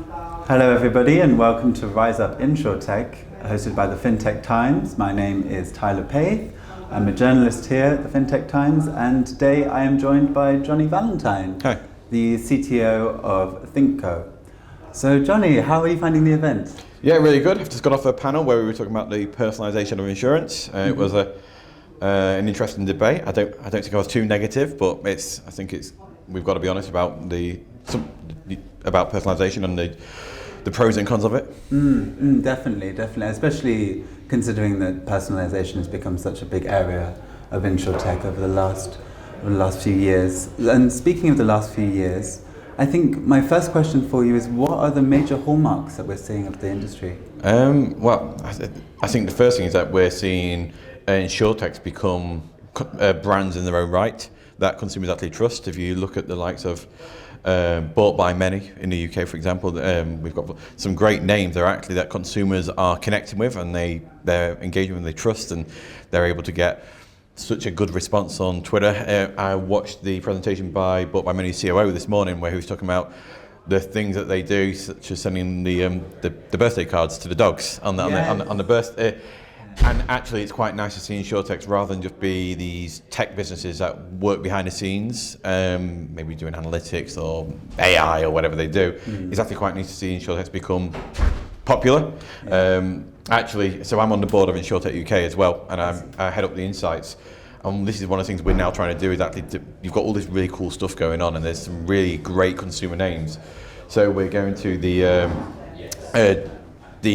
Hello everybody and welcome to Rise Up Insurtech, hosted by the FinTech Times. My name is Tyler Paith. I'm a journalist here at the FinTech Times, and today I am joined by Jonny Valentine, Hi. the CTO of ThingCo. So Jonny, how are you finding the event? Yeah, really good. I've just got off a panel where we were talking about the personalisation of insurance. It was an interesting debate. I don't think I was too negative, but we've got to be honest about about personalisation and the pros and cons of it. Definitely, especially considering that personalisation has become such a big area of Insurtech over the last few years. And speaking of the last few years, I think my first question for you is, what are the major hallmarks that we're seeing of the industry? I think the first thing is that we're seeing Insurtechs become brands in their own right that consumers actually trust. If you look at the likes of Bought by Many in the UK, for example, we've got some great names there actually that consumers are connecting with, and they're engaging with, and they trust, and they're able to get such a good response on Twitter. I watched the presentation by Bought by Many COO this morning, where he was talking about the things that they do, such as sending the birthday cards to the dogs on the birthday. And actually, it's quite nice to see Insurtechs, rather than just be these tech businesses that work behind the scenes, maybe doing analytics or AI or whatever they do. It's actually quite nice to see Insurtechs become popular. Actually, so I'm on the board of Insurtech UK as well, and I head up the insights. And this is one of the things we're now trying to do, is actually you've got all this really cool stuff going on, and there's some really great consumer names. So we're going to the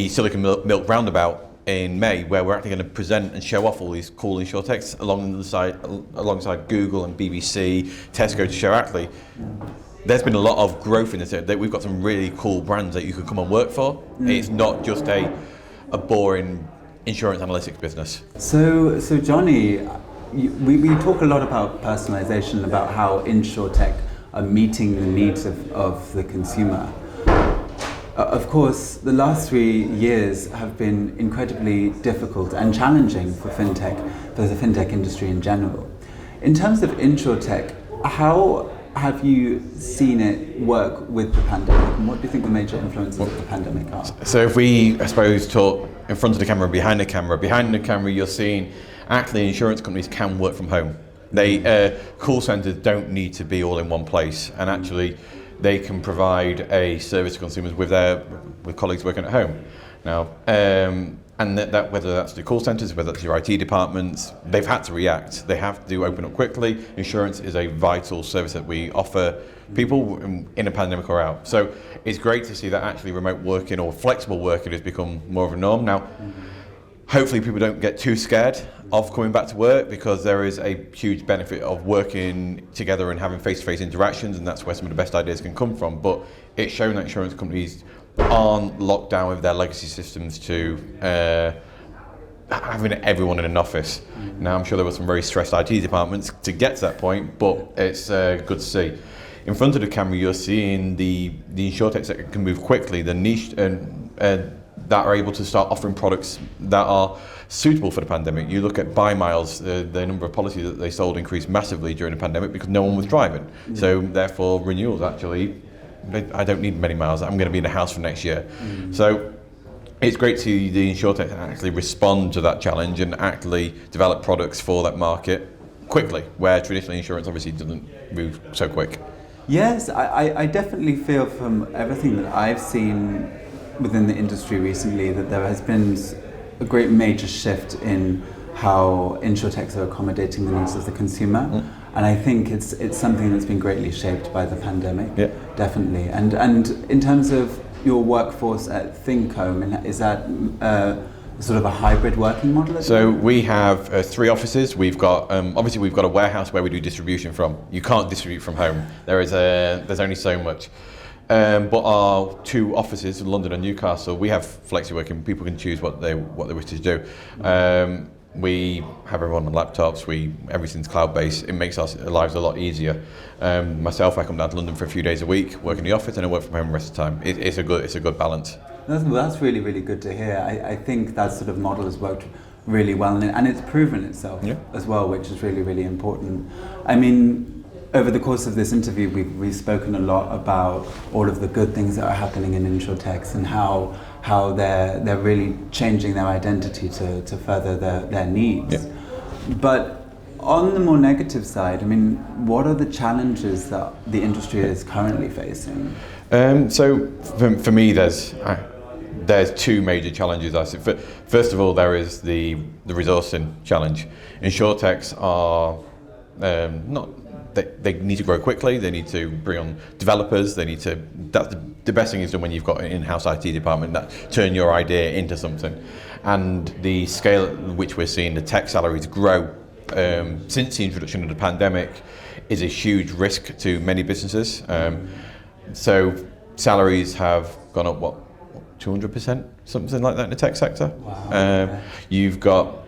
Silicon Milk Roundabout in May, where we're actually going to present and show off all these cool Insurtechs alongside Google and BBC, Tesco, to show actually there's been a lot of growth in this area. We've got some really cool brands that you can come and work for. It's not just a boring insurance analytics business. So Jonny, we talk a lot about personalization, about how Insurtech are meeting the needs of the consumer. Of course, the last 3 years have been incredibly difficult and challenging for the fintech industry in general. In terms of Insurtech, how have you seen it work with the pandemic, and what do you think the major influences of the pandemic are? So if we, I suppose, talk in front of the camera, behind the camera, you're seeing actually insurance companies can work from home. Call centres don't need to be all in one place, and actually they can provide a service to consumers with colleagues working at home. Now, and that whether that's the call centres, whether that's your IT departments, they've had to react. They have to open up quickly. Insurance is a vital service that we offer people in a pandemic or out. So it's great to see that actually remote working or flexible working has become more of a norm. Now, hopefully people don't get too scared of coming back to work, because there is a huge benefit of working together and having face-to-face interactions, and that's where some of the best ideas can come from. But it's shown that insurance companies aren't locked down with their legacy systems to having everyone in an office. Now, I'm sure there were some very stressed IT departments to get to that point, but it's good to see. In front of the camera, you're seeing the Insurtechs that can move quickly, the niche that are able to start offering products that are suitable for the pandemic. You look at Buy Miles, the number of policies that they sold increased massively during the pandemic because no one was driving. So therefore renewals actually, I don't need many miles, I'm going to be in the house for next year. So it's great to see the Insurtech actually respond to that challenge and actually develop products for that market quickly, where traditional insurance obviously doesn't move so quick. Yes, I definitely feel from everything that I've seen within the industry recently that there has been a great major shift in how Insurtechs are accommodating the needs of the consumer. And I think it's something that's been greatly shaped by the pandemic, definitely. And in terms of your workforce at ThingCo, is that sort of a hybrid working model? So we have 3 offices. We've got obviously we've got a warehouse where we do distribution from. You can't distribute from home. There's only so much. But our 2 offices in London and Newcastle, we have flexi working. People can choose what they wish to do. We have everyone on laptops. Everything's cloud-based. It makes our lives a lot easier. Myself, I come down to London for a few days a week, work in the office, and I work from home the rest of the time. It's a good balance. That's really, really good to hear. I think that sort of model has worked really well, and it's proven itself as well, which is really, really important. I mean, over the course of this interview, we've spoken a lot about all of the good things that are happening in Insurtech and how they're really changing their identity to further their needs. Yeah. But on the more negative side, I mean, what are the challenges that the industry is currently facing? So for me, there's two major challenges. I see. First of all, there is the resourcing challenge. Insurtechs are not. They need to grow quickly. They need to bring on developers. They need to. That's the best thing is done when you've got an in-house IT department that turn your idea into something. And the scale at which we're seeing the tech salaries grow since the introduction of the pandemic is a huge risk to many businesses. So salaries have gone up 200%, something like that in the tech sector. Wow. You've got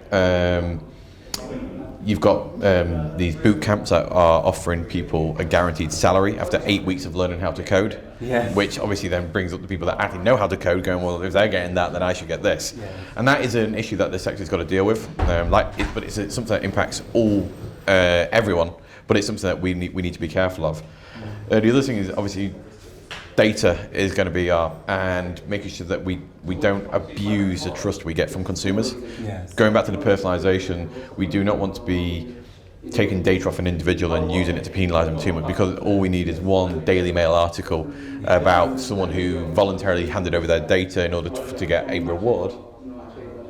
these boot camps that are offering people a guaranteed salary after 8 weeks of learning how to code, Yes. which obviously then brings up the people that actually know how to code going, well, if they're getting that, then I should get this. Yes. And that is an issue that the sector's got to deal with. But it's something that impacts everyone, but it's something that we need to be careful of. The other thing is obviously data is going to be and making sure that we don't abuse the trust we get from consumers. Yes. Going back to the personalisation, we do not want to be taking data off an individual and using it to penalise them too much, because all we need is one Daily Mail article about someone who voluntarily handed over their data in order to get a reward,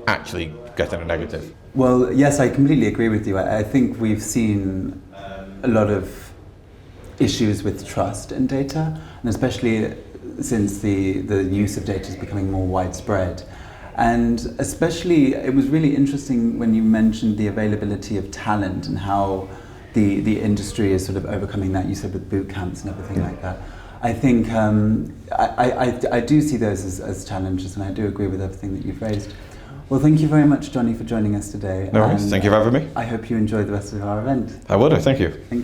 actually getting a negative. Well, yes, I completely agree with you. I think we've seen a lot of issues with trust in data, and especially since the use of data is becoming more widespread. And especially, it was really interesting when you mentioned the availability of talent and how the industry is sort of overcoming that, you said, with boot camps and everything like that. I think I do see those as challenges, and I do agree with everything that you've raised. Well, thank you very much, Jonny, for joining us today. No worries. Thank you for having me. I hope you enjoy the rest of our event. I would. Thank you.